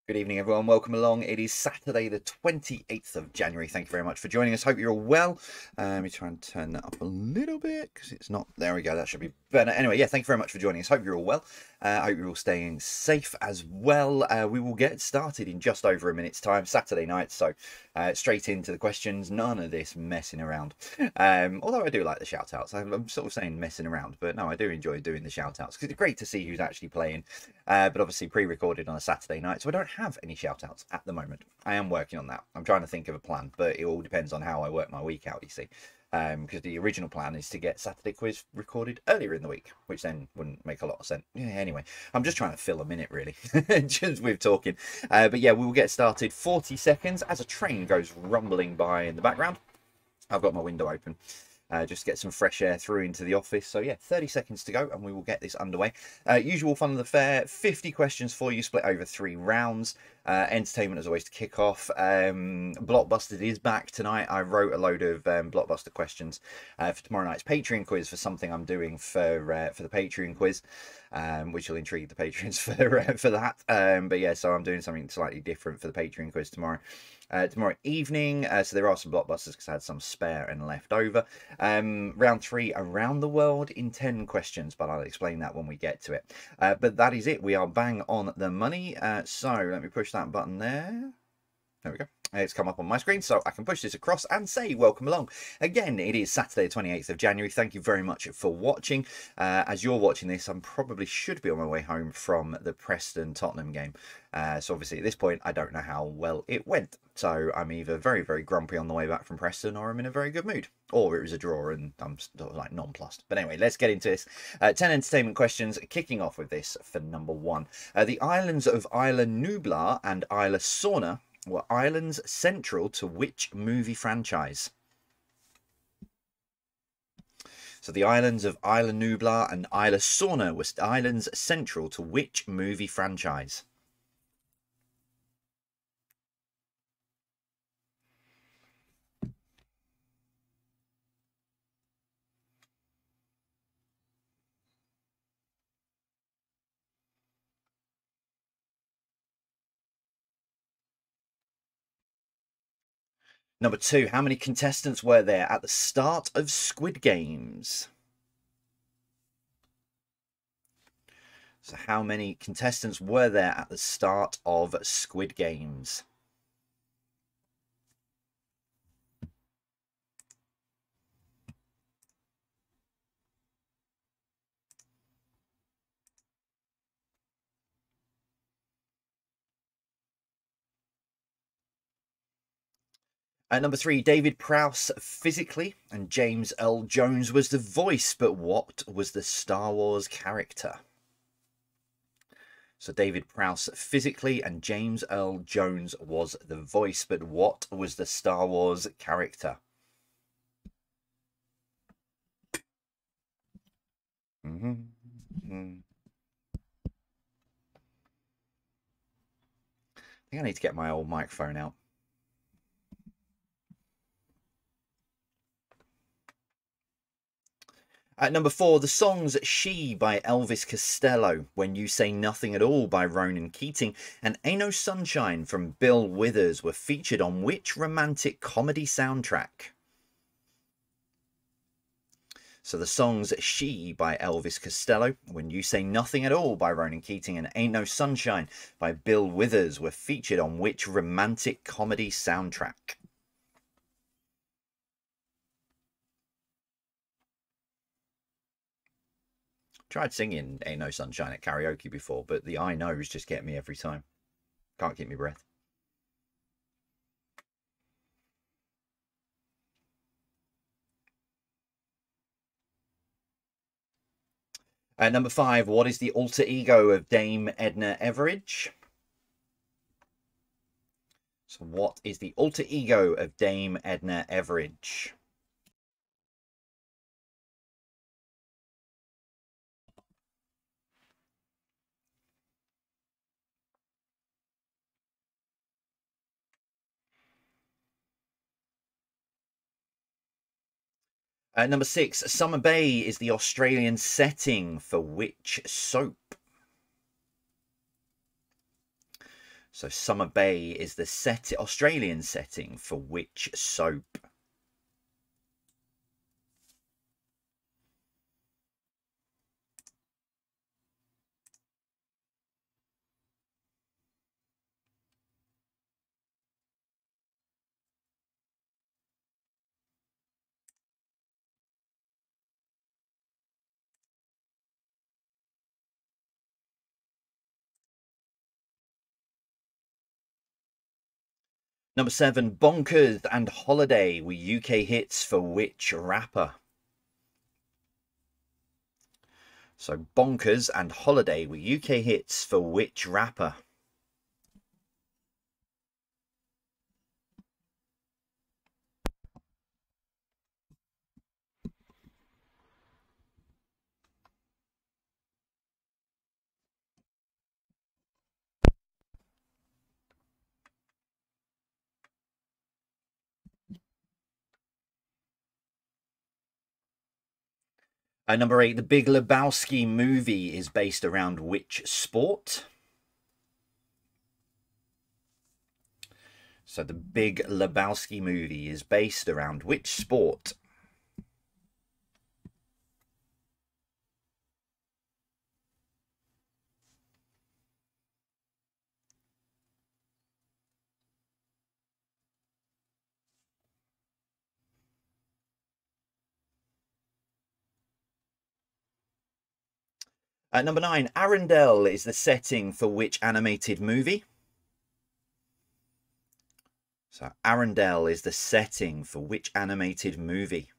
Good evening, everyone. Welcome along. It is Saturday, the 28th of January. Thank you very much for joining us. Hope you're all well. Let me try and turn that up a little bit because it's not. There we go. That should be better. Anyway, yeah, thank you very much for joining us. Hope you're all well. Hope you're all staying safe as well. We will get started in just over a minute's time, Saturday night. So straight into the questions. None of this messing around. Although I do like the shout outs. I'm sort of saying messing around, but no, I do enjoy doing the shout outs because it's great to see who's actually playing. But obviously pre-recorded on a Saturday night, so I don't have any shout-outs at the moment. I am working on that. I'm trying to think of a plan, but it all depends on how I work my week out, you see. Because the original plan is to get Saturday quiz recorded earlier in the week, which then wouldn't make a lot of sense. Yeah, anyway, I'm just trying to fill a minute, really, just with talking. But yeah, we will get started 40 seconds as a train goes rumbling by in the background. I've got my window open. Just get some fresh air through into the office. So yeah, 30 seconds to go and we will get this underway. Usual fun of the fair, 50 questions for you, split over 3 rounds. Entertainment as always to kick off. Blockbusted is back tonight. I wrote a load of Blockbuster questions for tomorrow night's Patreon quiz for something I'm doing for the Patreon quiz. Which will intrigue the patrons for that. But yeah, so I'm doing something slightly different for the Patreon quiz tomorrow. Tomorrow evening, so there are some blockbusters because I had some spare and left over. Round 3 around the world in 10 questions, but I'll explain that when we get to it. But that is it. We are bang on the money. So let me push that button there. There we go. It's come up on my screen, so I can push this across and say welcome along. Again, it is Saturday, the 28th of January. Thank you very much for watching. As you're watching this, I probably should be on my way home from the Preston-Tottenham game. So obviously at this point, I don't know how well it went. So I'm either very, very grumpy on the way back from Preston, or I'm in a very good mood. Or it was a draw and I'm sort of like nonplussed. But anyway, let's get into this. 10 entertainment questions, kicking off with this for number 1. The islands of Isla Nublar and Isla Sorna were islands central to which movie franchise? So the islands of Isla Nublar and Isla Sorna were islands central to which movie franchise? Number 2, how many contestants were there at the start of Squid Games? So how many contestants were there at the start of Squid Games? Number 3, David Prowse physically and James Earl Jones was the voice, but what was the Star Wars character? So David Prowse physically and James Earl Jones was the voice, but what was the Star Wars character? I think I need to get my old microphone out. At number 4, the songs She by Elvis Costello, When You Say Nothing at All by Ronan Keating, and Ain't No Sunshine from Bill Withers were featured on which romantic comedy soundtrack? So the songs She by Elvis Costello, When You Say Nothing at All by Ronan Keating, and Ain't No Sunshine by Bill Withers were featured on which romantic comedy soundtrack? Tried singing Ain't No Sunshine at karaoke before, but the I knows just get me every time. Can't keep my breath. Number 5, what is the alter ego of Dame Edna Everage? So what is the alter ego of Dame Edna Everage? Number 6, Summer Bay is the Australian setting for which soap? So Summer Bay is the Australian setting for which soap? Number 7, Bonkers and Holiday were UK hits for which rapper? So Bonkers and Holiday were UK hits for which rapper? Number 8, The Big Lebowski movie is based around which sport? So The Big Lebowski movie is based around which sport? Number 9, Arendelle is the setting for which animated movie? So Arendelle is the setting for which animated movie?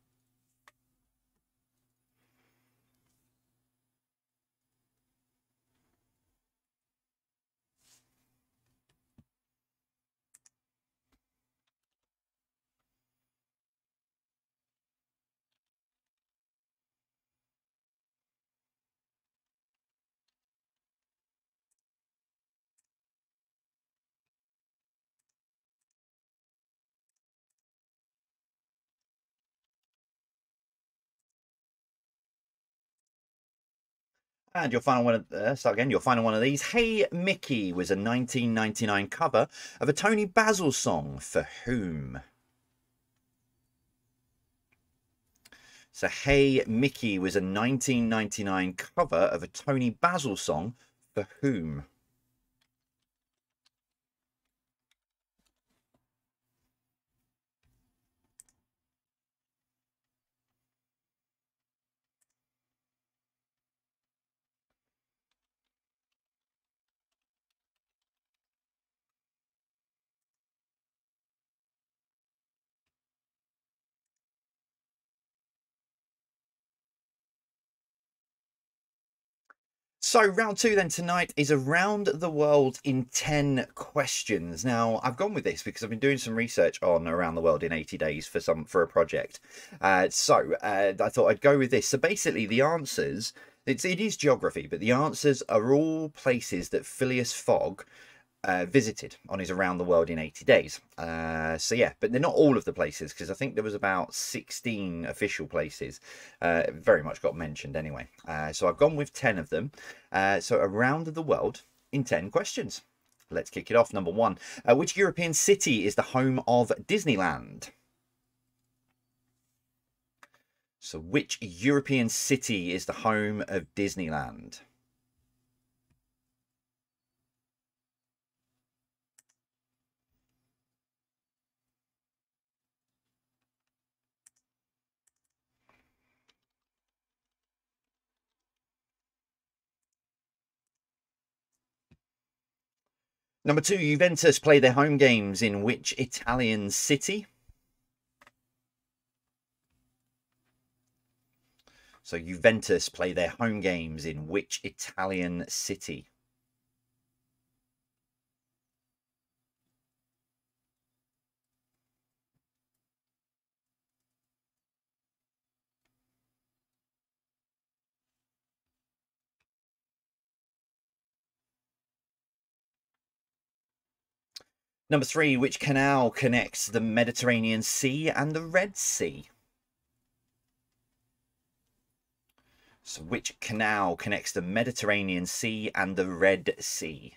And your final one, your final one of these. Hey Mickey was a 1999 cover of a Tony Basil song for whom? So Hey Mickey was a 1999 cover of a Tony Basil song for whom? So round 2 then tonight is around the world in 10 questions. Now I've gone with this because I've been doing some research on around the world in 80 days for a project. I thought I'd go with this. So basically the answers, it is geography, but the answers are all places that Phileas Fogg visited on his Around the World in 80 Days. So yeah, but they're not all of the places because I think there was about 16 official places. Very much got mentioned anyway. So I've gone with 10 of them. So Around the World in 10 questions. Let's kick it off. Number 1. Which European city is the home of Disneyland? So which European city is the home of Disneyland? Number 2, Juventus play their home games in which Italian city? So Juventus play their home games in which Italian city? Number 3, which canal connects the Mediterranean Sea and the Red Sea? So which canal connects the Mediterranean Sea and the Red Sea?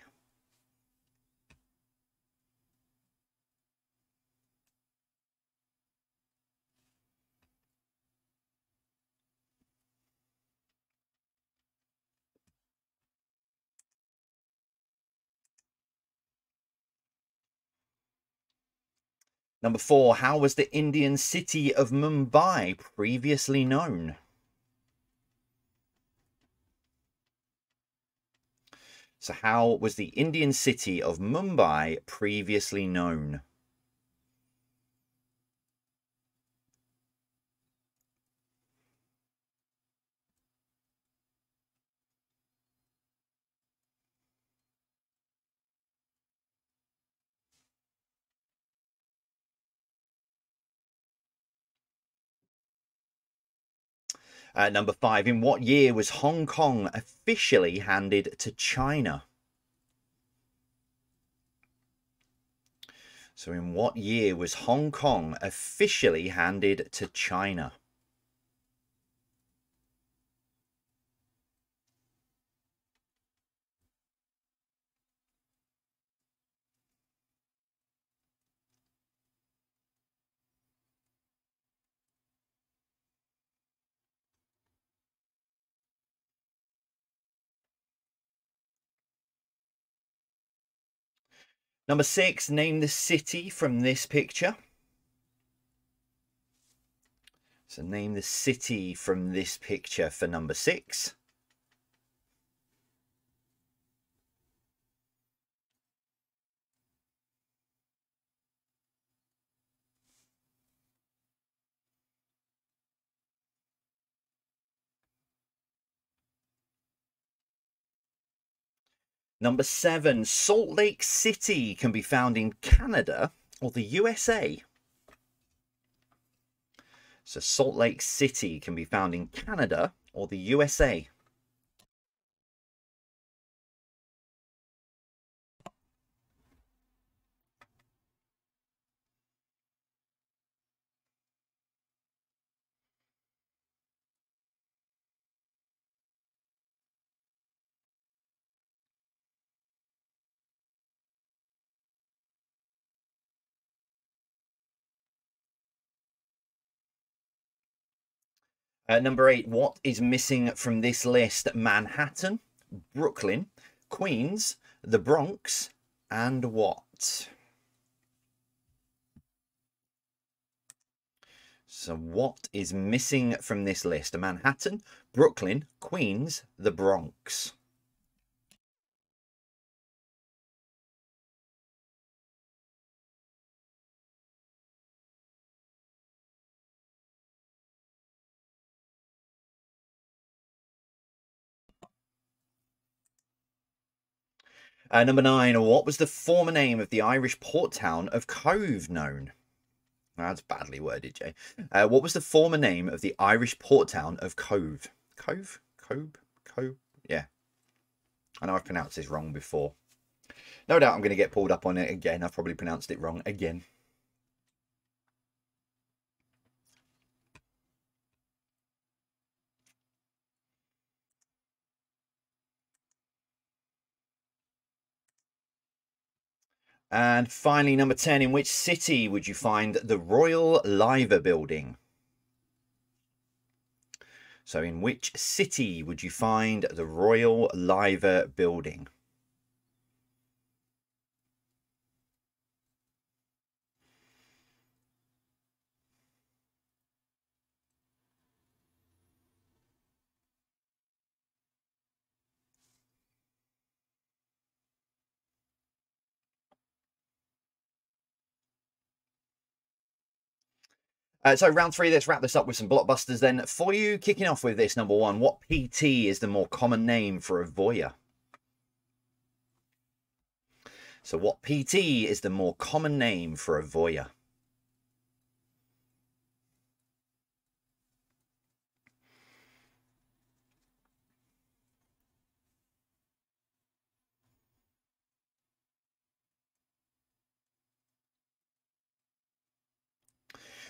Number 4, how was the Indian city of Mumbai previously known? So how was the Indian city of Mumbai previously known? Number 5, in what year was Hong Kong officially handed to China? So in what year was Hong Kong officially handed to China? Number 6, name the city from this picture. So name the city from this picture for number 6. Number 7, Salt Lake City can be found in Canada or the USA. So Salt Lake City can be found in Canada or the USA. Number 8, what is missing from this list? Manhattan, Brooklyn, Queens, the Bronx, and what? So what is missing from this list? Manhattan, Brooklyn, Queens, the Bronx. Number 9, what was the former name of the Irish port town of Cove known? That's badly worded, Jay. What was the former name of the Irish port town of Cove? Cove? Cove? Yeah. I know I've pronounced this wrong before. No doubt I'm going to get pulled up on it again. I've probably pronounced it wrong again. And finally, number 10, in which city would you find the Royal Liver Building? So in which city would you find the Royal Liver Building? So round 3, let's wrap this up with some blockbusters then. For you, kicking off with this, number 1, what PT is the more common name for a voyeur? So what PT is the more common name for a voyeur?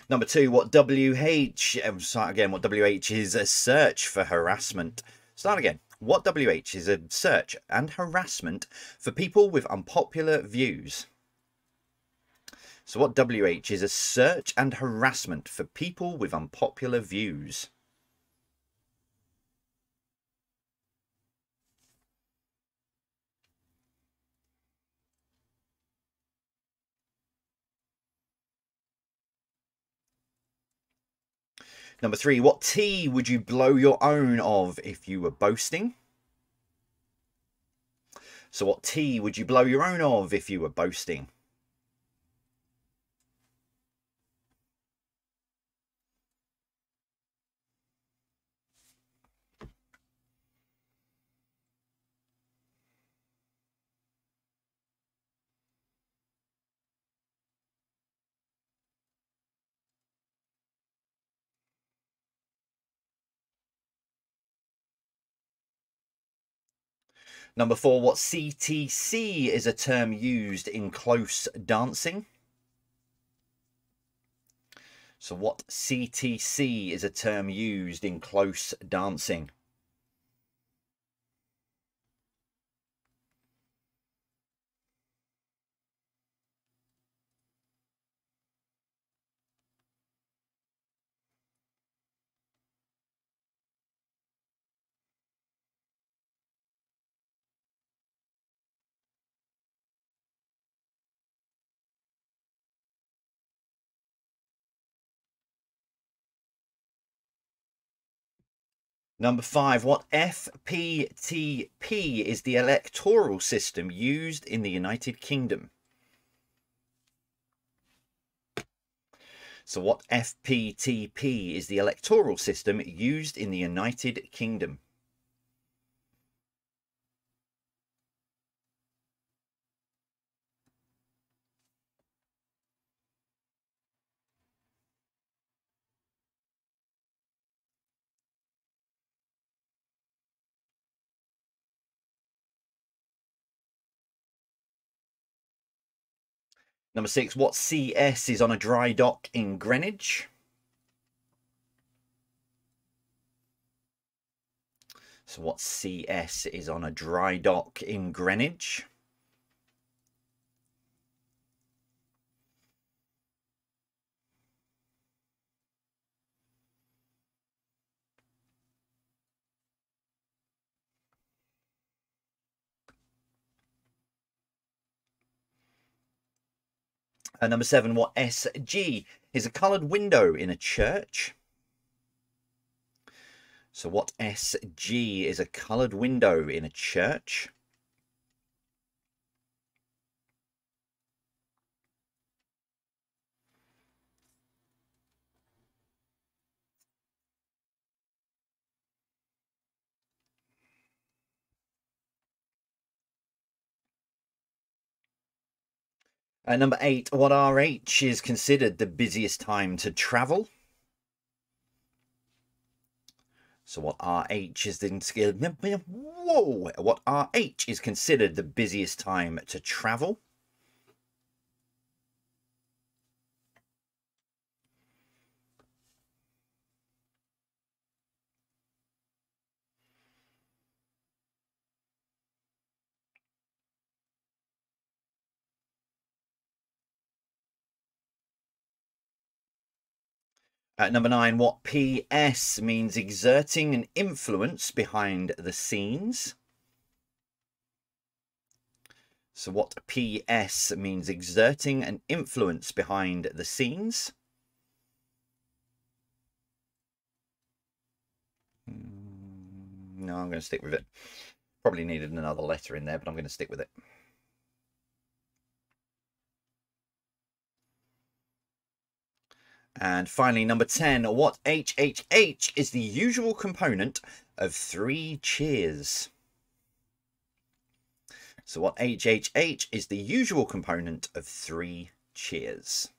Number 2, what WH, start again, what WH is a search for harassment. Start again. What WH is a search and harassment for people with unpopular views? So what WH is a search and harassment for people with unpopular views? Number 3, what tea would you blow your own of if you were boasting? So what tea would you blow your own of if you were boasting? Number 4, what CTC is a term used in close dancing? So what CTC is a term used in close dancing? Number 5, what FPTP is the electoral system used in the United Kingdom? So what FPTP is the electoral system used in the United Kingdom? Number 6, what CS is on a dry dock in Greenwich? So what CS is on a dry dock in Greenwich? Number 7, what SG is a coloured window in a church? So what SG is a coloured window in a church? Number 8, what RH is considered the busiest time to travel? So what RH is what RH is considered the busiest time to travel? Number 9, what PS means exerting an influence behind the scenes? So what PS means exerting an influence behind the scenes? No, I'm going to stick with it. Probably needed another letter in there, but I'm going to stick with it. And finally, number 10, what HHH is the usual component of 3 cheers? So what HHH is the usual component of 3 cheers?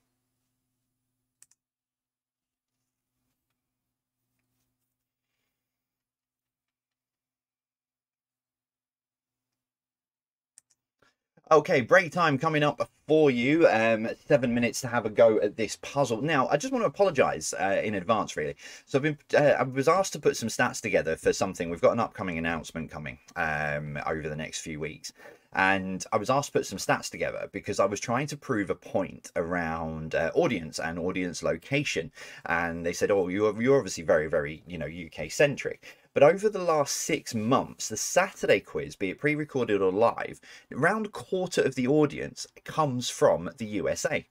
Okay, break time coming up for you. 7 minutes to have a go at this puzzle. Now, I just want to apologise in advance, really. So I was asked to put some stats together for something. We've got an upcoming announcement coming over the next few weeks. And I was asked to put some stats together because I was trying to prove a point around audience and audience location. And they said, oh, you're obviously very, very, UK centric. But over the last 6 months, the Saturday quiz, be it pre-recorded or live, around a quarter of the audience comes from the USA.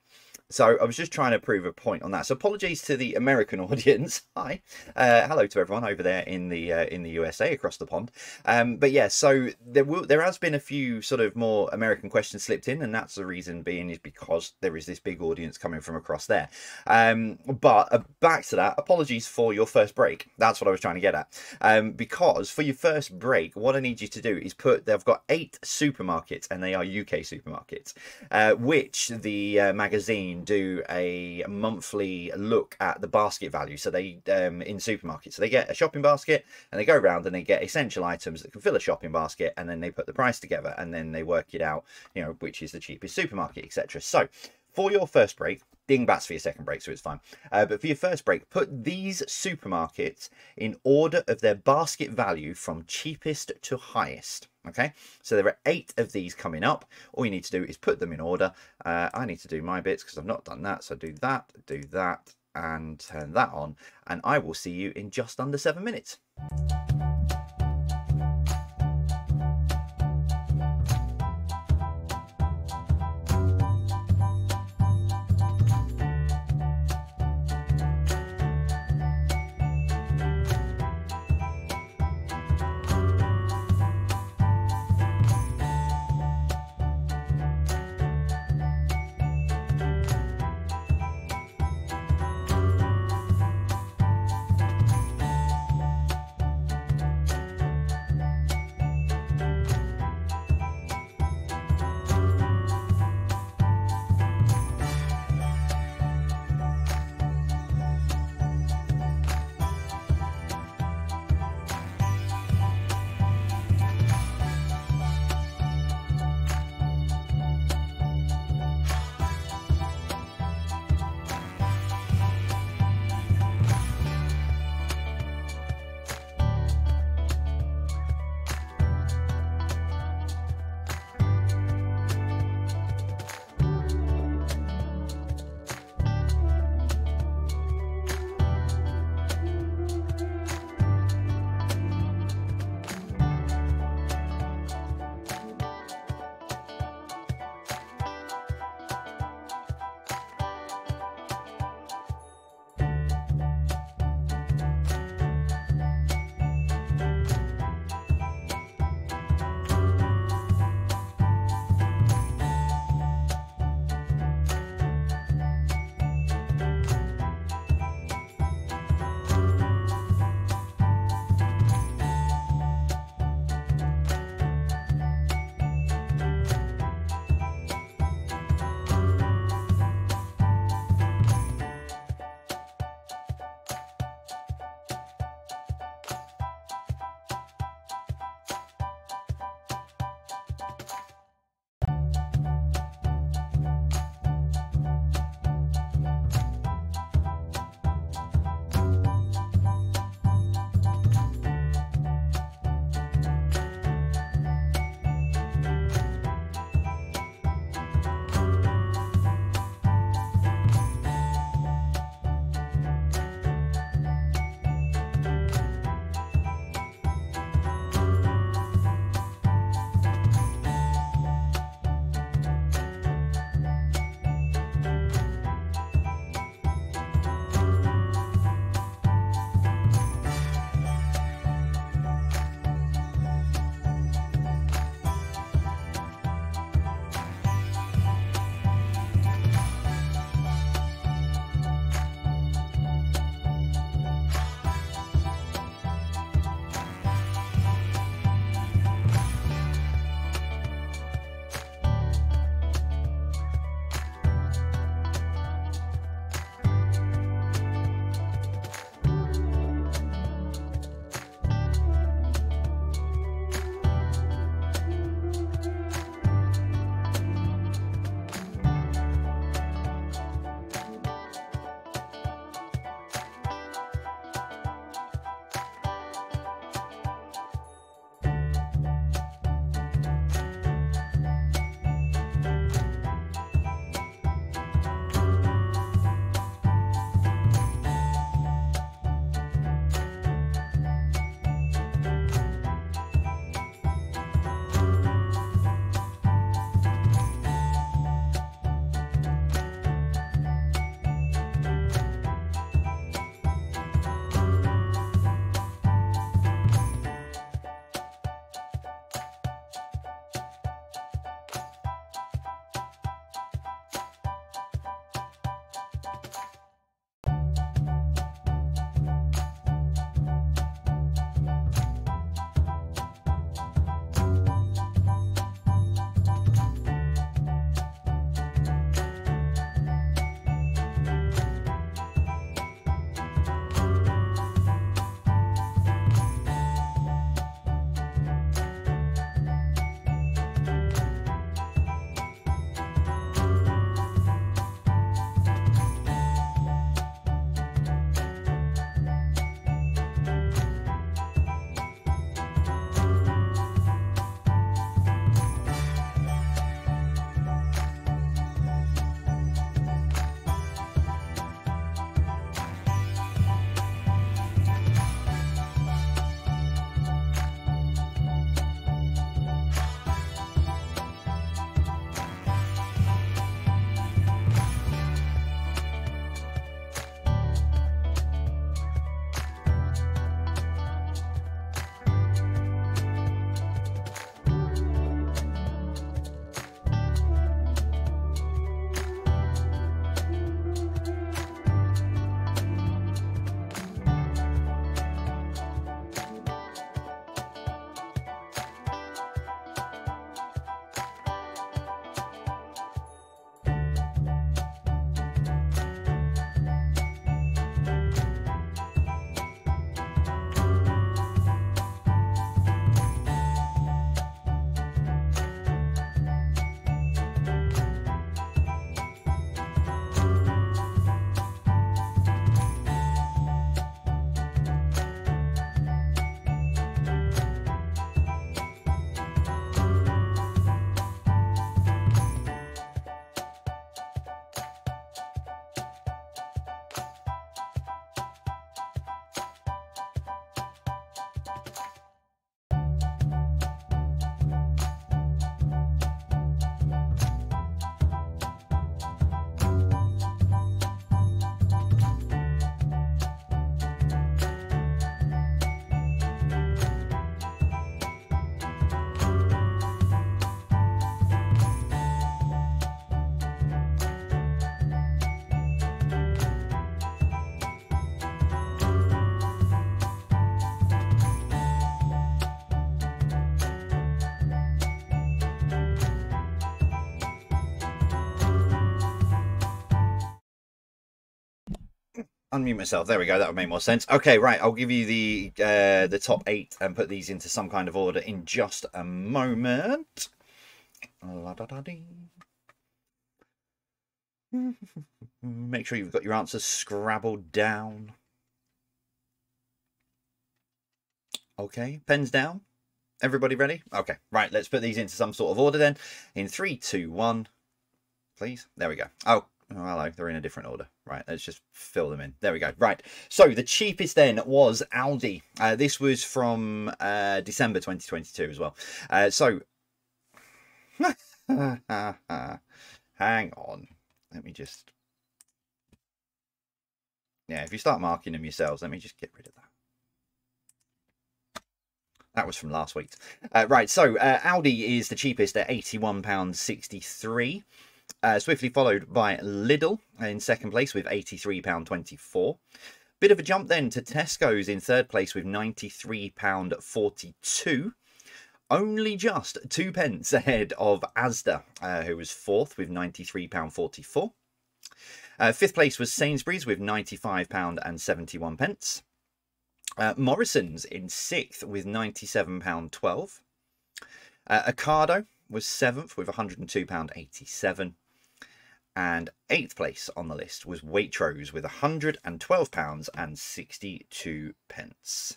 So I was just trying to prove a point on that. So apologies to the American audience. Hi, hello to everyone over there in the USA across the pond. But yeah, so there has been a few sort of more American questions slipped in, and that's the reason being is because there is this big audience coming from across there. But back to that. Apologies for your first break. That's what I was trying to get at. Because for your first break, what I need you to do is they've got 8 supermarkets, and they are UK supermarkets, which the magazine do a monthly look at the basket value. So they in supermarkets, so they get a shopping basket and they go around and they get essential items that can fill a shopping basket, and then they put the price together and then they work it out, you know, which is the cheapest supermarket, etc. So for your first break, dingbats for your second break, so it's fine. But for your first break, put these supermarkets in order of their basket value from cheapest to highest. Okay, so there are 8 of these coming up. All you need to do is put them in order. I need to do my bits because I've not done that. So do that, and turn that on. And I will see you in just under 7 minutes. unmute myself. There we go. That would make more sense. Okay, right. I'll give you the top 8 and put these into some kind of order in just a moment. Make sure you've got your answers scrabbled down. Okay, pens down. Everybody ready? Okay, right. Let's put these into some sort of order then. In 3, 2, 1. Please. There we go. Oh, hello. They're in a different order. Right. Let's just fill them in. There we go. Right. So the cheapest then was Aldi. This was from December 2022 as well. So hang on. Let me just. Yeah, if you start marking them yourselves, let me just get rid of that. That was from last week. Right, so Aldi is the cheapest at £81.63. Swiftly followed by Lidl in second place with £83.24. Bit of a jump then to Tesco's in third place with £93.42. Only just 2 pence ahead of Asda, who was fourth with £93.44. Fifth place was Sainsbury's with £95.71. Morrison's in sixth with £97.12. Ocado was seventh with £102.87. And eighth place on the list was Waitrose with £112.62.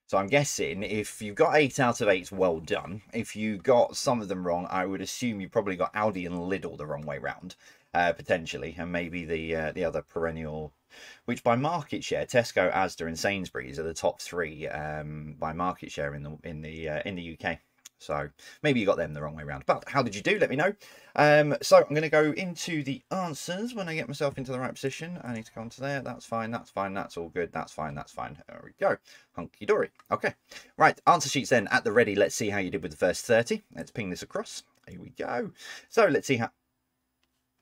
So I'm guessing if you got 8 out of 8, well done. If you got some of them wrong, I would assume you probably got Aldi and Lidl the wrong way round, potentially, and maybe the other perennial, which by market share, Tesco, Asda, and Sainsbury's are the top 3 by market share in the UK. So maybe you got them the wrong way around. But how did you do? Let me know. So I'm going to go into the answers when I get myself into the right position. I need to go onto there. That's fine. That's fine. That's all good. That's fine. That's fine. There we go. Hunky dory. Okay. Right. Answer sheets then at the ready. Let's see how you did with the first 30. Let's ping this across. Here we go. So let's see how.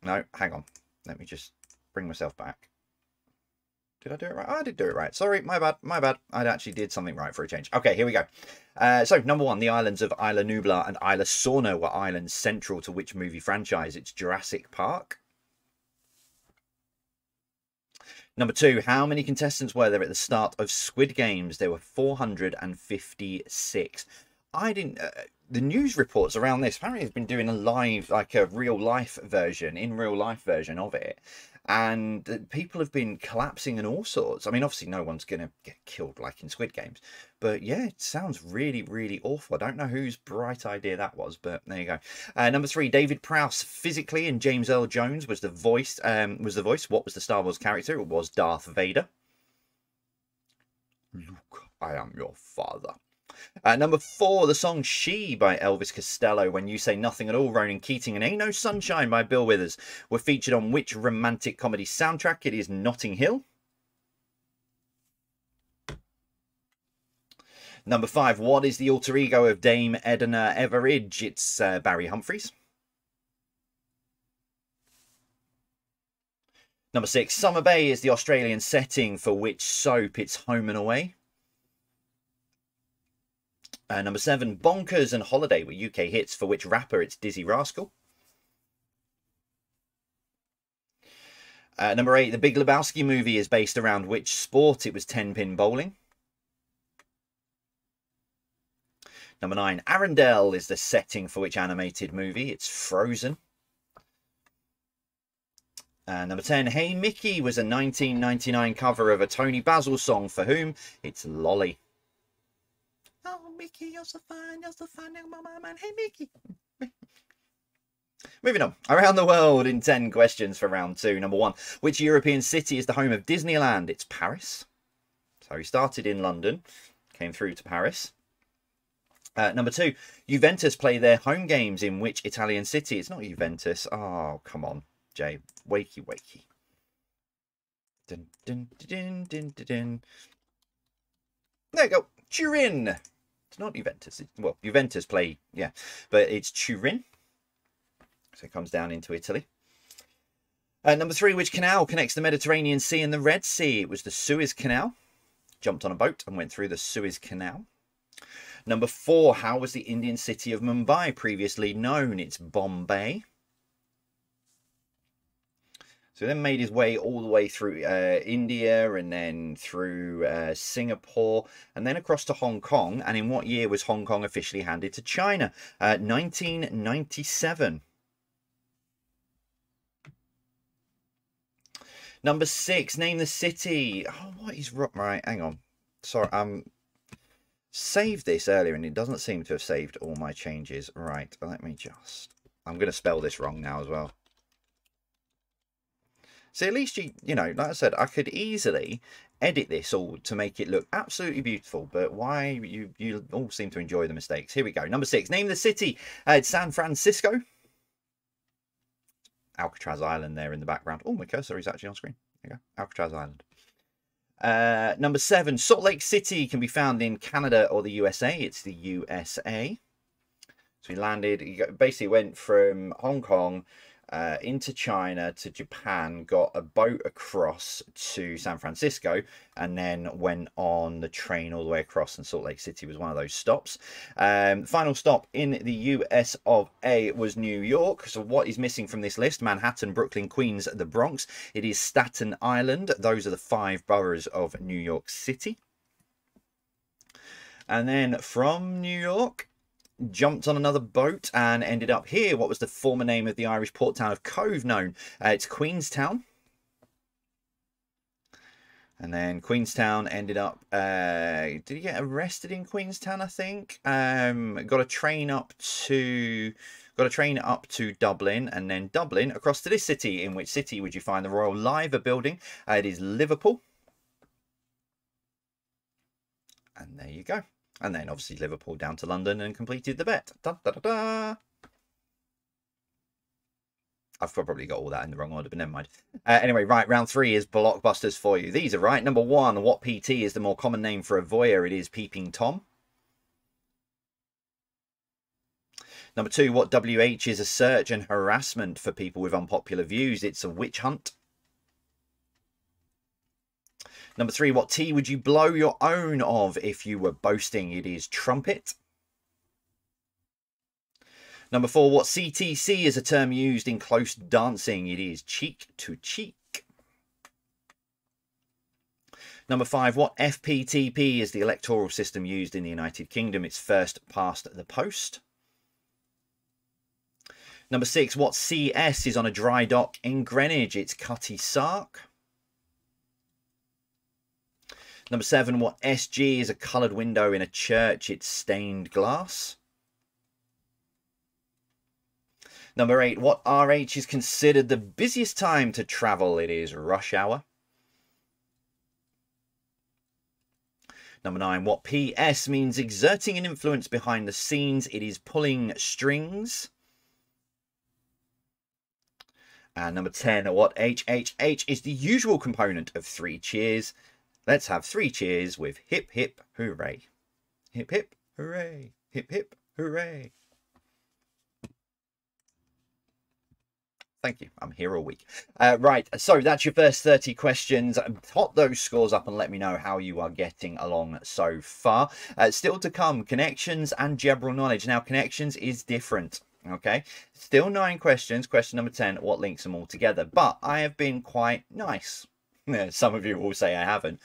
No, hang on. Let me just bring myself back. Did I do it right? Oh, I did do it right. Sorry, my bad, my bad. I actually did something right for a change. Okay, here we go. So, number 1, the islands of Isla Nublar and Isla Sorna were islands central to which movie franchise? It's Jurassic Park. Number 2, how many contestants were there at the start of Squid Games? There were 456. I didn't... the news reports around this, apparently has been doing a live, like a real-life version, in real-life version of it. And people have been collapsing and all sorts. I mean, obviously no one's going to get killed like in Squid Games. But yeah, it sounds really, really awful. I don't know whose bright idea that was, but there you go. Number 3, David Prowse physically and James Earl Jones was the voice. What was the Star Wars character? It was Darth Vader. Luke, I am your father. Number 4, the song She by Elvis Costello, When You Say Nothing at All, Ronan Keating, and Ain't No Sunshine by Bill Withers were featured on which romantic comedy soundtrack? It is Notting Hill. Number 5, what is the alter ego of Dame Edna Everage? It's Barry Humphries. Number 6, Summer Bay is the Australian setting for which soap? It's Home and Away. Number 7, Bonkers and Holiday were UK hits for which rapper? It's Dizzy Rascal. Number 8, The Big Lebowski movie is based around which sport? It was 10-pin bowling. Number 9, Arendelle is the setting for which animated movie? It's Frozen. Number 10, Hey Mickey was a 1999 cover of a Tony Basil song for whom? It's Lolly. Oh, Mickey, you're so fine, mama, man. Hey, Mickey. Moving on. Around the world in 10 questions for round 2. Number 1, which European city is the home of Disneyland? It's Paris. So he started in London, came through to Paris. Number 2, Juventus play their home games in which Italian city? It's not Juventus. Oh, come on, Jay. Wakey, wakey. Dun, dun, dun, dun, dun, dun. There you go. Turin. It's not Juventus. Well, Juventus play, yeah, but it's Turin. So it comes down into Italy. Number 3, which canal connects the Mediterranean Sea and the Red Sea? It was the Suez Canal. Jumped on a boat and went through the Suez Canal. Number 4, how was the Indian city of Mumbai previously known? It's Bombay. So then made his way all the way through India and then through Singapore and then across to Hong Kong. And in what year was Hong Kong officially handed to China? 1997. Number 6, name the city. Oh, what is wrong? Right, hang on. Sorry, saved this earlier and it doesn't seem to have saved all my changes. Right, let me just... I'm going to spell this wrong now as well. So at least you know, like I said, I could easily edit this all to make it look absolutely beautiful. But why you all seem to enjoy the mistakes. Here we go. Number 6, name the city. It's San Francisco. Alcatraz Island there in the background. Oh, my cursor is actually on screen. There you go. Alcatraz Island. Number 7, Salt Lake City can be found in Canada or the USA. It's the USA. So he landed, he basically went from Hong Kong into China to Japan, got a boat across to San Francisco, and then went on the train all the way across, and Salt Lake City was one of those stops. Final stop in the US of A was New York. So what is missing from this list? Manhattan, Brooklyn, Queens, the Bronx. It is Staten Island. Those are the 5 boroughs of New York City. And then from New York, jumped on another boat and ended up here. What was the former name of the Irish port town of Cove known? It's Queenstown. And then Queenstown ended up, did he get arrested in Queenstown, I think? Got a train up to Dublin, and then Dublin across to this city. In which city would you find the Royal Liver building? It is Liverpool. And there you go. And then obviously Liverpool down to London and completed the bet. Da, da, da, da. I've probably got all that in the wrong order, but never mind. Anyway, right, round 3 is blockbusters for you. These are right. Number 1, what PT is the more common name for a voyeur? It is Peeping Tom. Number 2, what WH is a search and harassment for people with unpopular views? It's a witch hunt. Number 3, what T would you blow your own of if you were boasting? It is trumpet. Number 4, what CTC is a term used in close dancing? It is cheek to cheek. Number 5, what FPTP is the electoral system used in the United Kingdom? It's first past the post. Number 6, what CS is on a dry dock in Greenwich? It's Cutty Sark. Number 7, what SG is a coloured window in a church? It's stained glass. Number 8, what RH is considered the busiest time to travel? It is rush hour. Number 9, what PS means exerting an influence behind the scenes? It is pulling strings. And number 10, what HHH is the usual component of 3 cheers? Let's have 3 cheers with hip, hip, hooray. Hip, hip, hooray. Hip, hip, hooray. Thank you. I'm here all week. Right, so that's your first 30 questions. Tot those scores up and let me know how you are getting along so far. Still to come, connections and general knowledge. Now, connections is different. Okay, still 9 questions. Question number 10, what links them all together? But I have been quite nice. Some of you will say I haven't.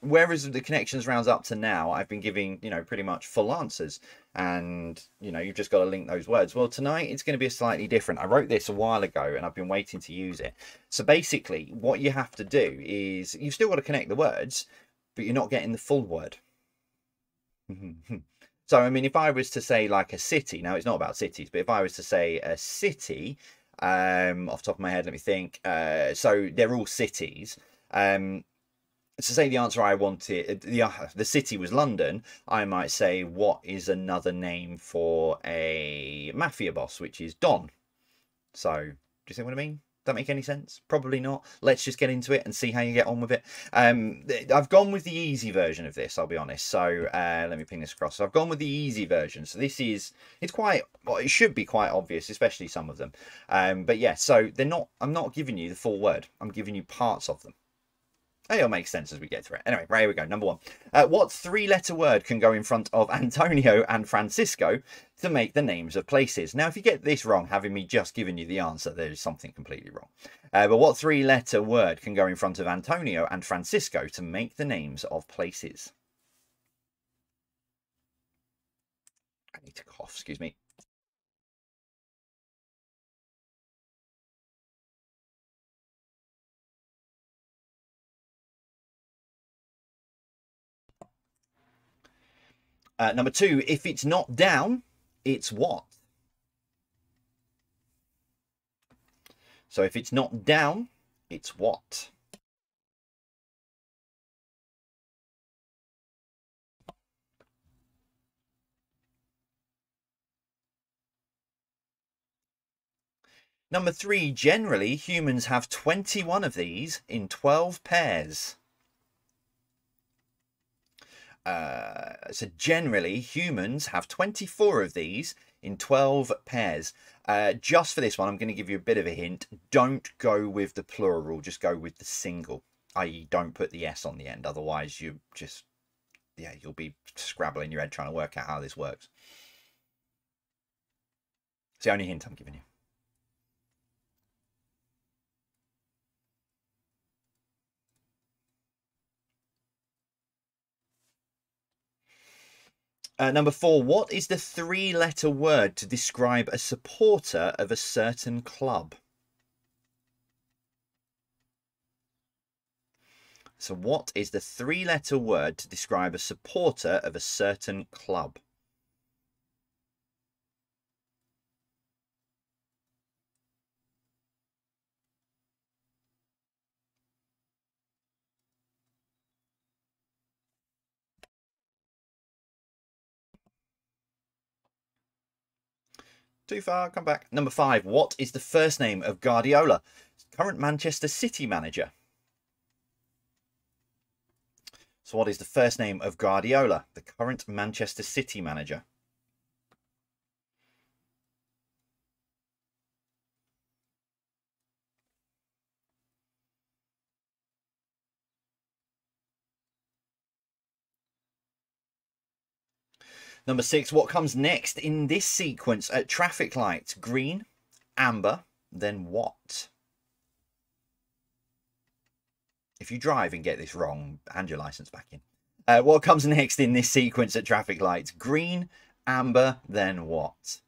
Whereas the connections rounds up to now, I've been giving, you know, pretty much full answers. And, you know, you've just got to link those words. Well, tonight it's going to be a slightly different. I wrote this a while ago and I've been waiting to use it. So basically, what you have to do is you've still got to connect the words, but you're not getting the full word. So, I mean, if I was to say like a city, now it's not about cities, but if I was to say a city, off the top of my head, let me think. So they're all cities. To say the answer I wanted, the city was London, I might say, what is another name for a mafia boss, which is Don. So, do you see what I mean? Does that make any sense? Probably not. Let's just get into it and see how you get on with it. I've gone with the easy version of this, I'll be honest. So let me ping this across. So I've gone with the easy version. So this is, it's quite, well, it should be quite obvious, especially some of them. But yeah, so they're not, I'm not giving you the full word. I'm giving you parts of them. It'll make sense as we get through it. Anyway, right, here we go. Number one. What three-letter word can go in front of Antonio and Francisco to make the names of places? Now, if you get this wrong, having me just given you the answer, there's something completely wrong. But what three-letter word can go in front of Antonio and Francisco to make the names of places? I need to cough, excuse me. Number two, if it's not down, it's what? So if it's not down, it's what? Number three, generally humans have 21 of these in 12 pairs. So generally humans have 24 of these in 12 pairs. Just for this one, I'm going to give you a bit of a hint. Don't go with the plural, just go with the single, i.e. don't put the S on the end. Otherwise you just, yeah, you'll be scrabbling your head trying to work out how this works. It's the only hint I'm giving you. Number four, what is the three-letter word to describe a supporter of a certain club? So what is the three-letter word to describe a supporter of a certain club? Too far, come back. Number five, what is the first name of Guardiola, current Manchester City manager? So what is the first name of Guardiola, the current Manchester City manager? Number six, what comes next in this sequence at traffic lights? Green, amber, then what? If you drive and get this wrong, hand your license back in. What comes next in this sequence at traffic lights? Green, amber, then what?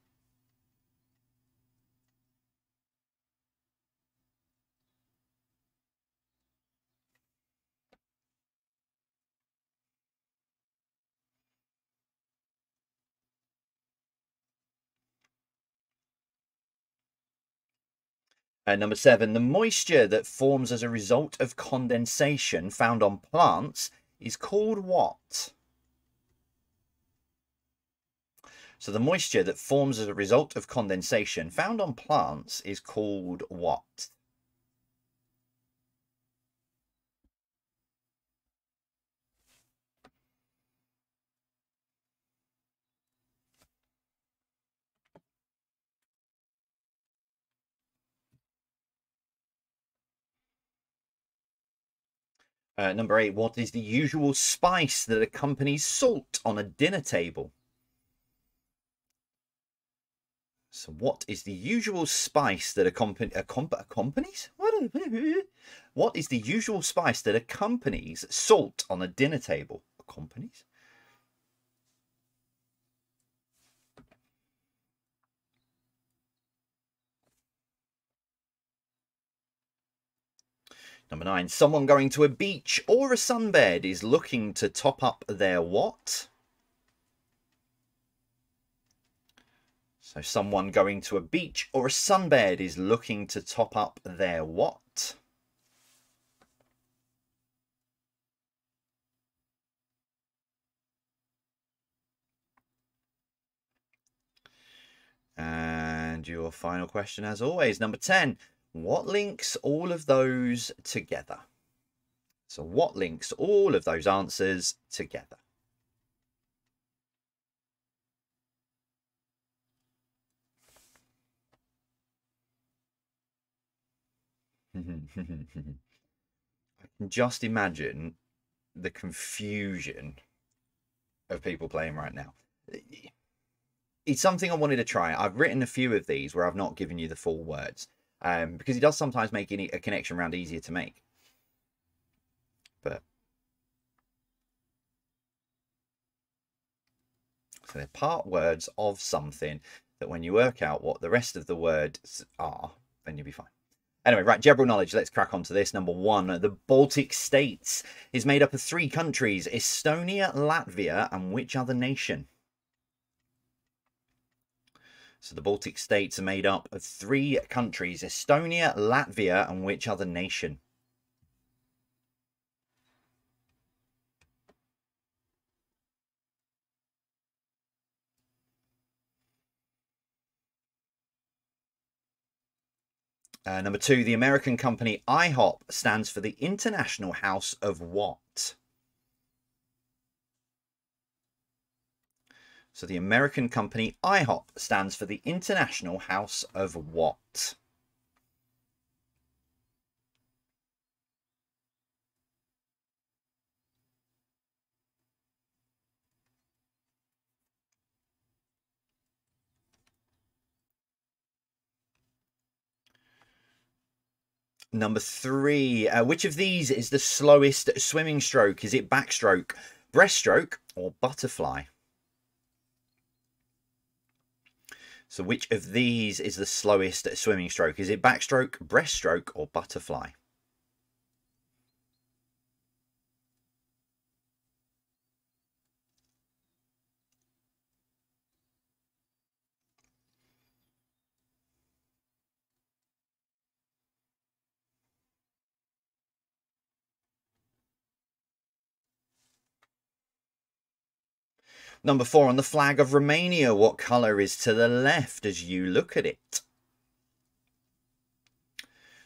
Number seven, the moisture that forms as a result of condensation found on plants is called what? So the moisture that forms as a result of condensation found on plants is called what? Number eight, what is the usual spice that accompanies salt on a dinner table? So what is the usual spice that accompanies? What is the usual spice that accompanies salt on a dinner table? Accompanies? Number nine, someone going to a beach or a sunbed is looking to top up their what? So someone going to a beach or a sunbed is looking to top up their what? And your final question, as always, number 10. What links all of those together? So what links all of those answers together? just imagine the confusion of people playing right now. It's something I wanted to try. I've written a few of these where I've not given you the full words, because it does sometimes make a connection round easier to make. But so they're part words of something that when you work out what the rest of the words are, then you'll be fine. Anyway, right, general knowledge, let's crack on to this. Number one, the Baltic States is made up of 3 countries, Estonia, Latvia, and which other nation? So the Baltic States are made up of 3 countries, Estonia, Latvia, and which other nation? Number 2, the American company IHOP stands for the International House of what? So the American company IHOP stands for the International House of what? Number 3, which of these is the slowest swimming stroke? Is it backstroke, breaststroke, or butterfly? So which of these is the slowest swimming stroke? Is it backstroke, breaststroke, or butterfly? Number 4, on the flag of Romania, what colour is to the left as you look at it?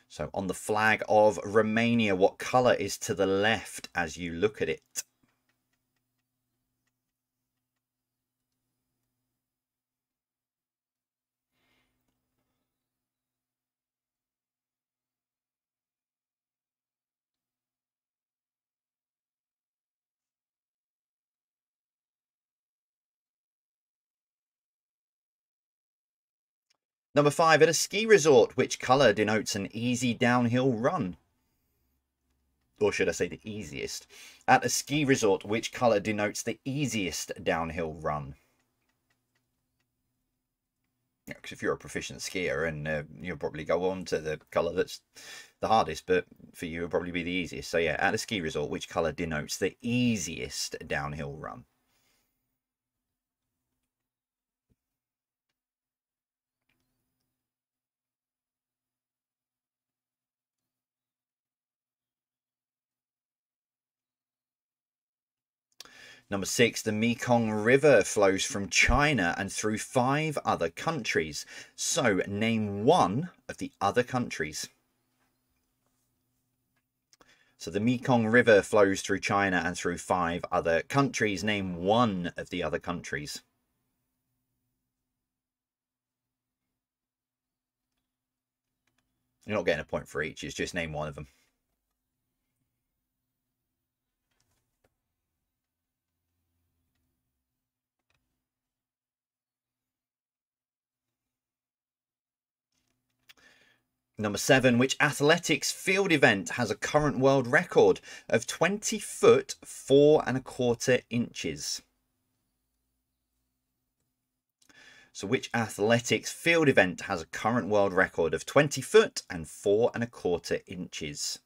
So on the flag of Romania, what colour is to the left as you look at it? Number 5, at a ski resort, which colour denotes an easy downhill run? Or should I say the easiest? At a ski resort, which colour denotes the easiest downhill run? Because if you're a proficient skier, and you'll probably go on to the colour that's the hardest, but for you it'll probably be the easiest. So yeah, at a ski resort, which colour denotes the easiest downhill run? Number 6, the Mekong River flows from China and through 5 other countries. So name one of the other countries. So the Mekong River flows through China and through 5 other countries. Name one of the other countries. You're not getting a point for each, it's just name one of them. Number 7, which athletics field event has a current world record of 20 foot 4 1/4 inches? So which athletics field event has a current world record of 20 foot and 4 1/4 inches?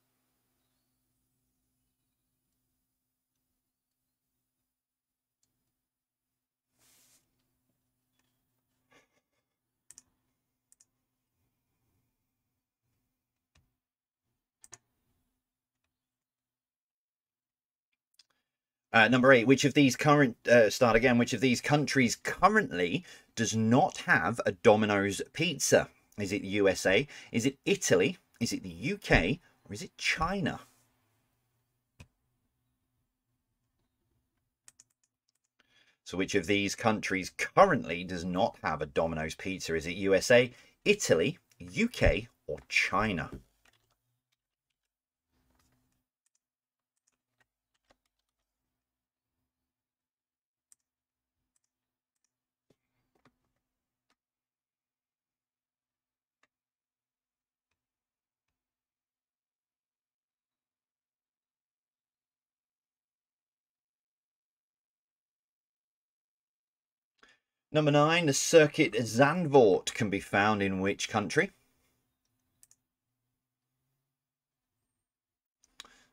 Number 8, which of these which of these countries currently does not have a Domino's pizza? Is it the USA? Is it Italy? Is it the UK? Or is it China? So which of these countries currently does not have a Domino's pizza? Is it USA, Italy, UK, or China? Number 9, the Circuit Zandvoort can be found in which country?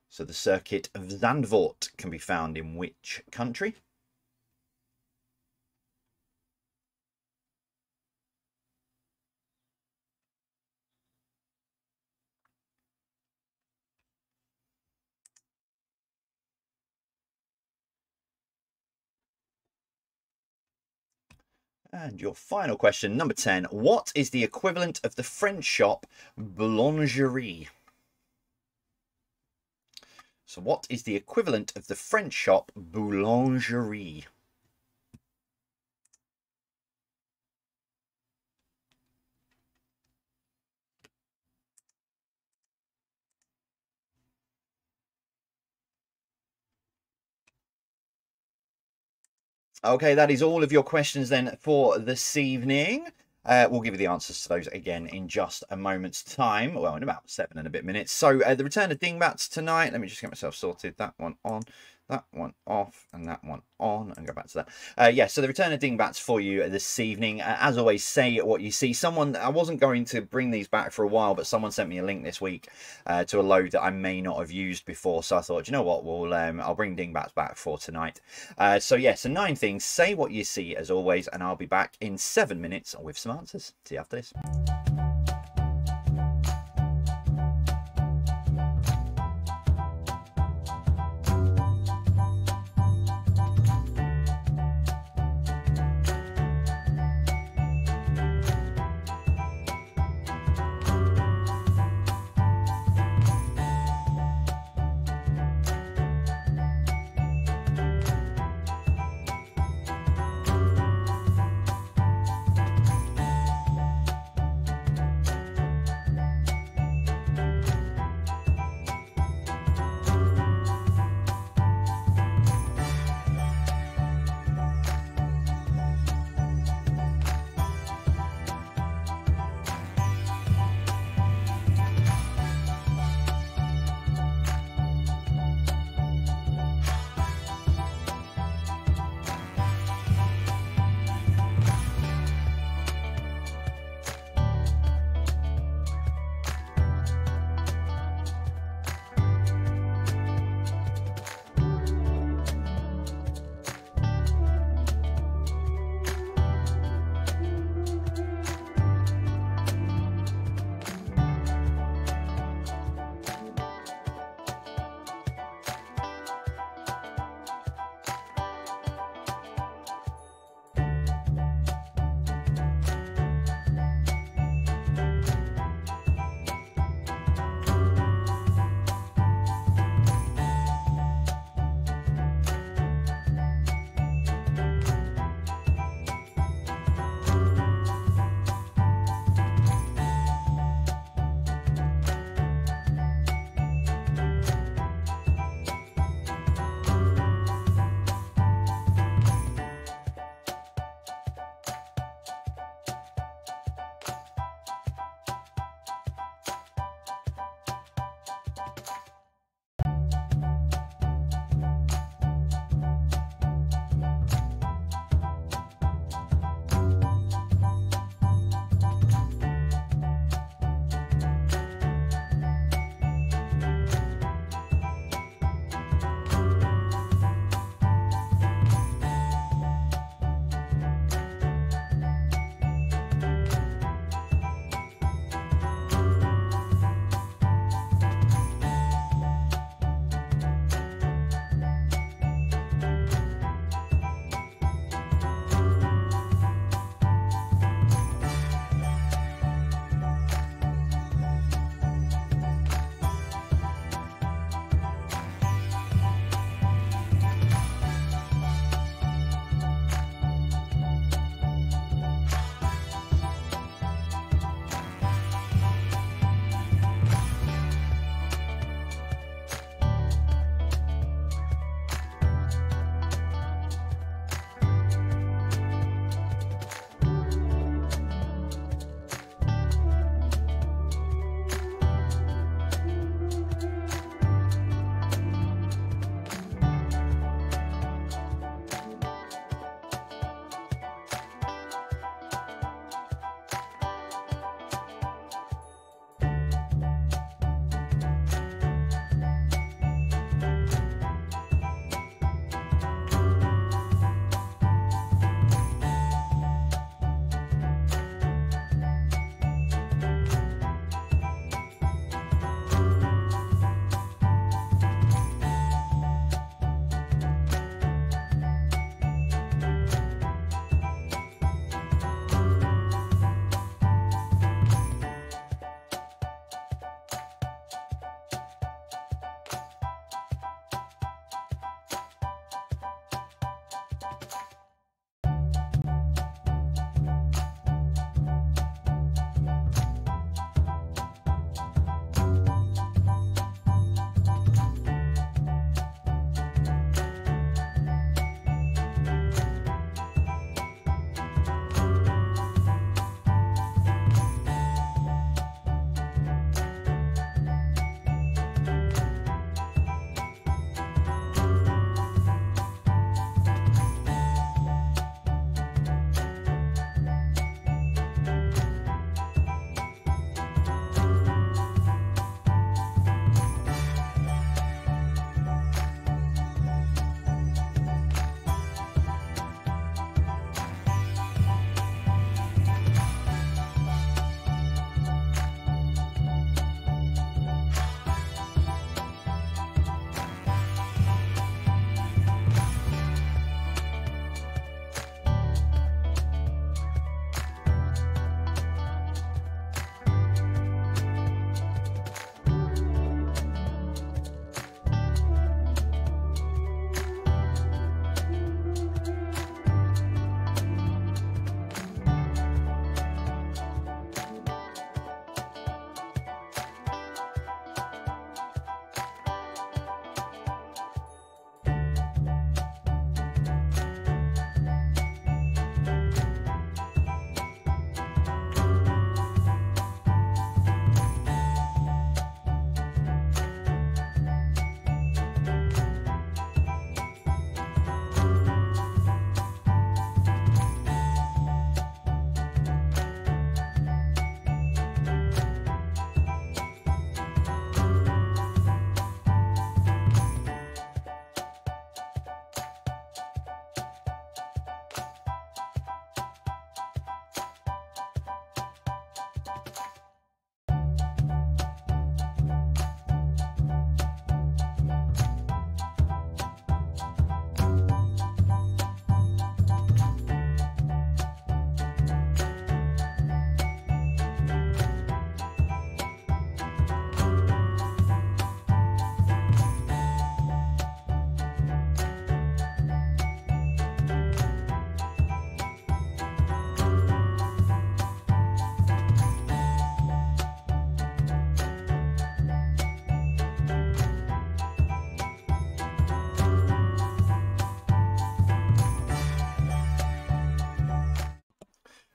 So the Circuit of Zandvoort can be found in which country? And your final question, number 10. What is the equivalent of the French shop boulangerie? So what is the equivalent of the French shop boulangerie? Okay, that is all of your questions then for this evening. We'll give you the answers to those again in just a moment's time. Well, in about 7 and a bit minutes. So the return of Dingbats tonight. Let me just get myself sorted. That one on, that one off, and that one on, and go back to that. Yeah, so the return of Dingbats for you this evening. As always, say what you see. I wasn't going to bring these back for a while, but someone sent me a link this week to a load that I may not have used before. So I thought, you know what, I'll bring Dingbats back for tonight. So yeah, so 9 things. Say what you see, as always, and I'll be back in 7 minutes with some answers. See you after this.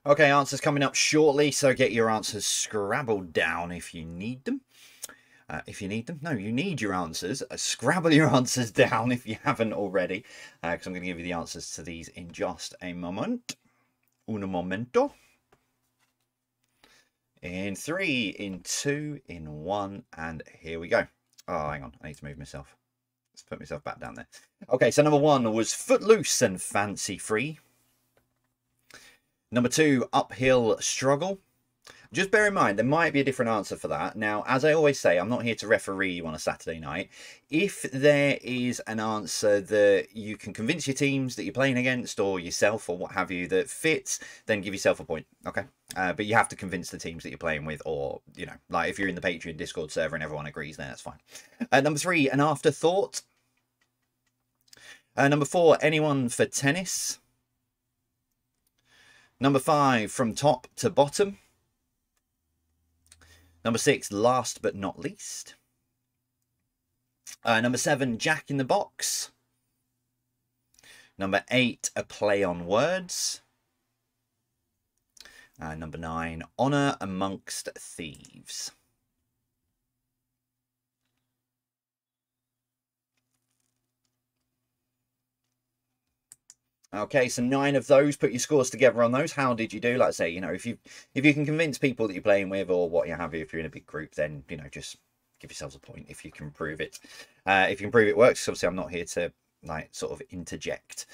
Okay, answers coming up shortly, so get your answers scrabbled down if you need them. No, you need your answers. Scrabble your answers down if you haven't already, because I'm going to give you the answers to these in just a moment. Un momento. In 3, in 2, in 1, and here we go. Oh, hang on, I need to move myself. Let's put myself back down there. Okay, so number 1 was Footloose and Fancy Free. Number 2, Uphill Struggle. Just bear in mind, there might be a different answer for that. Now, as I always say, I'm not here to referee you on a Saturday night. If there is an answer that you can convince your teams that you're playing against or yourself or what have you that fits, then give yourself a point, okay? But you have to convince the teams that you're playing with, or, you know, like if you're in the Patreon Discord server and everyone agrees, then that's fine. Number 3, An Afterthought. Number 4, Anyone for Tennis. Number 5, From Top to Bottom. Number 6, Last but not least. Number 7, Jack in the Box. Number 8, A Play on Words. Number 9, Honour Amongst Thieves. Okay, so 9 of those. Put your scores together on those. How did you do? Like I say, you know, if you can convince people that you're playing with or what you have, if you're in a big group, then, you know, just give yourselves a point if you can prove it. If you can prove it works, obviously I'm not here to like sort of interject.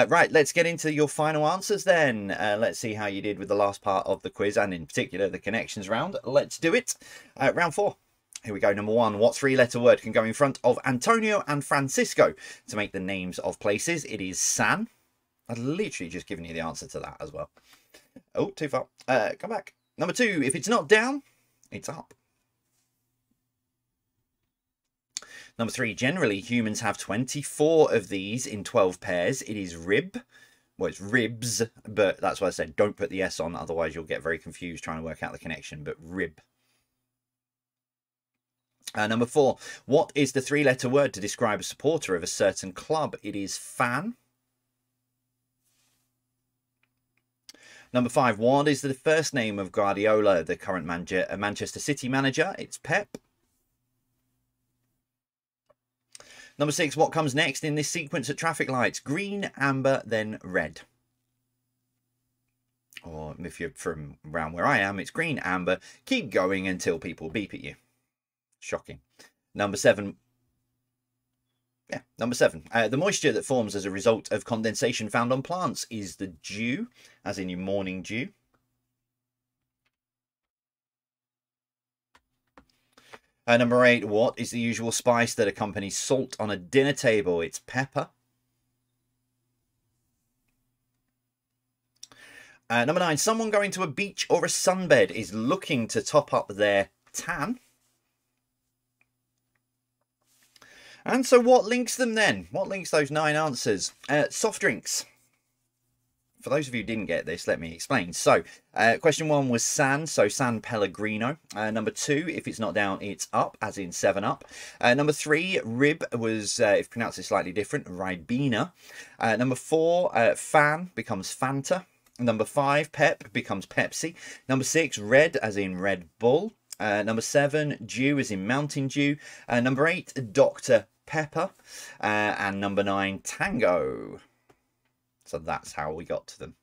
Right, let's get into your final answers then. Let's see how you did with the last part of the quiz, and in particular the connections round. Let's do it. Round 4. Here we go. Number 1. What 3-letter word can go in front of Antonio and Francisco to make the names of places? It is San. I've literally just given you the answer to that as well. Oh, too far. Come back. Number 2. If it's not down, it's up. Number 3. Generally, humans have 24 of these in 12 pairs. It is rib. Well, it's ribs, but that's why I said don't put the S on. Otherwise, you'll get very confused trying to work out the connection. But rib. Number 4. What is the 3-letter word to describe a supporter of a certain club? It is fan. Number 5, what is the first name of Guardiola, the current Manchester City manager? It's Pep. Number 6, what comes next in this sequence of traffic lights? Green, amber, then red. Or if you're from around where I am, it's green, amber. Keep going until people beep at you. Shocking. Number 7. Yeah, number 7. The moisture that forms as a result of condensation found on plants is the dew, as in your morning dew. Number 8. What is the usual spice that accompanies salt on a dinner table? It's pepper. Number 9. Someone going to a beach or a sunbed is looking to top up their tan. And so what links them then? What links those 9 answers? Soft drinks. For those of you who didn't get this, let me explain. So, question 1 was San, so San Pellegrino. Number 2, if it's not down, it's up, as in 7-Up. Number 3, rib was, if pronounced slightly different, Ribena. Number 4, fan becomes Fanta. Number 5, Pep becomes Pepsi. Number 6, red, as in Red Bull. Number 7, Dew, as in Mountain Dew. Number 8, Dr. Pepper. And number 9, Tango. So that's how we got to them.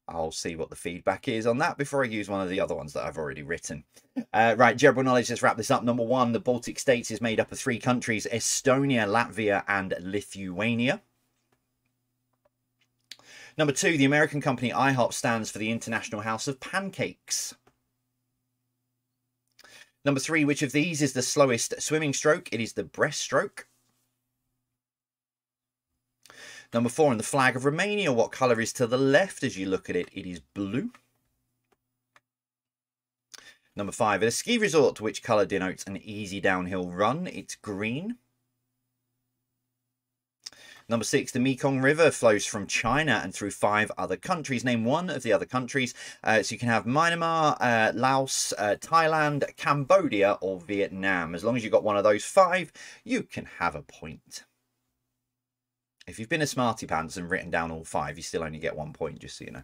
I'll see what the feedback is on that before I use one of the other ones that I've already written. Right, general knowledge, let's wrap this up. Number 1, the Baltic States is made up of 3 countries, Estonia, Latvia, and Lithuania. Number 2, the American company IHOP stands for the International House of Pancakes. Number 3, which of these is the slowest swimming stroke? It is the breaststroke. Number 4, in the flag of Romania, what colour is to the left as you look at it? It is blue. Number 5, at a ski resort, which colour denotes an easy downhill run? It's green. Number 6, the Mekong River flows from China and through 5 other countries. Name one of the other countries. So you can have Myanmar, Laos, Thailand, Cambodia, or Vietnam. As long as you've got one of those 5, you can have a point. If you've been a smarty pants and written down all 5, you still only get 1 point, just so you know.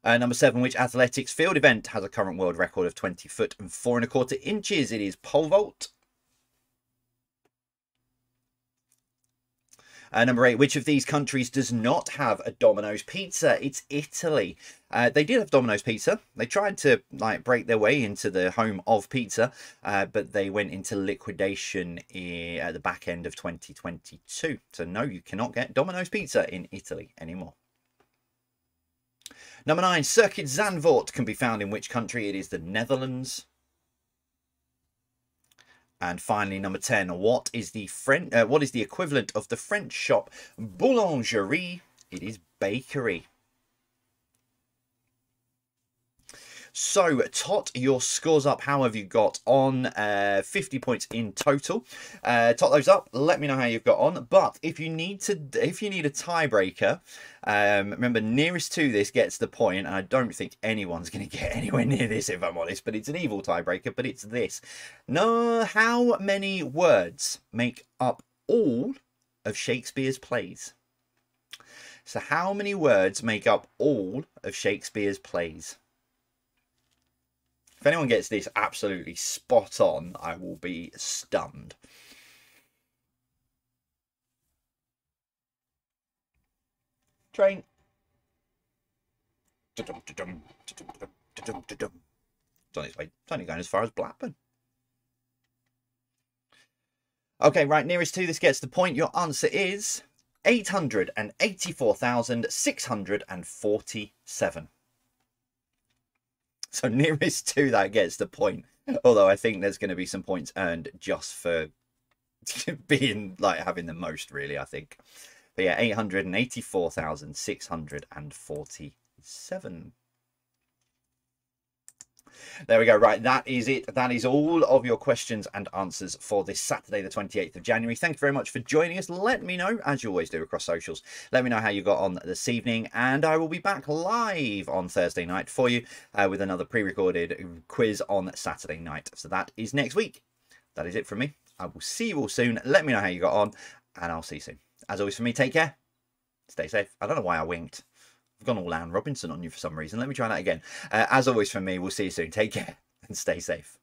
Number 7, which athletics field event has a current world record of 20 foot and 4 1/4 inches? It is pole vault. Number 8, which of these countries does not have a Domino's pizza? It's Italy. They did have Domino's pizza. They tried to break their way into the home of pizza, but they went into liquidation at the back end of 2022. So no, you cannot get Domino's pizza in Italy anymore. Number 9, Circuit Zandvoort can be found in which country? It is the Netherlands. And finally, number 10, what is the equivalent of the French shop boulangerie? It is bakery. So, Tot, your scores up. How have you got on? 50 points in total. Tot those up. Let me know how you've got on. But if you need a tiebreaker, remember, nearest to this gets the point. And I don't think anyone's going to get anywhere near this, if I'm honest. But it's an evil tiebreaker. But it's this. No, how many words make up all of Shakespeare's plays? So, how many words make up all of Shakespeare's plays? If anyone gets this absolutely spot on, I will be stunned. Train. It's on its way. It's only going as far as Blackburn. Okay, right, nearest to this gets the point. Your answer is 884,647. So nearest to that gets the point. Although I think there's going to be some points earned just for being having the most, really, I think. But yeah, 884,647. There we go. Right, that is it. That is all of your questions and answers for this Saturday, the 28th of January. Thank you very much for joining us. Let me know, as you always do across socials, let me know how you got on this evening. And I will be back live on Thursday night for you with another pre-recorded quiz on Saturday night. So that is next week. That is it from me. I will see you all soon. Let me know how you got on, and I'll see you soon. As always, for me, take care. Stay safe. I don't know why I winked. I've gone all Anne Robinson on you for some reason. Let me try that again. As always from me, we'll see you soon. Take care and stay safe.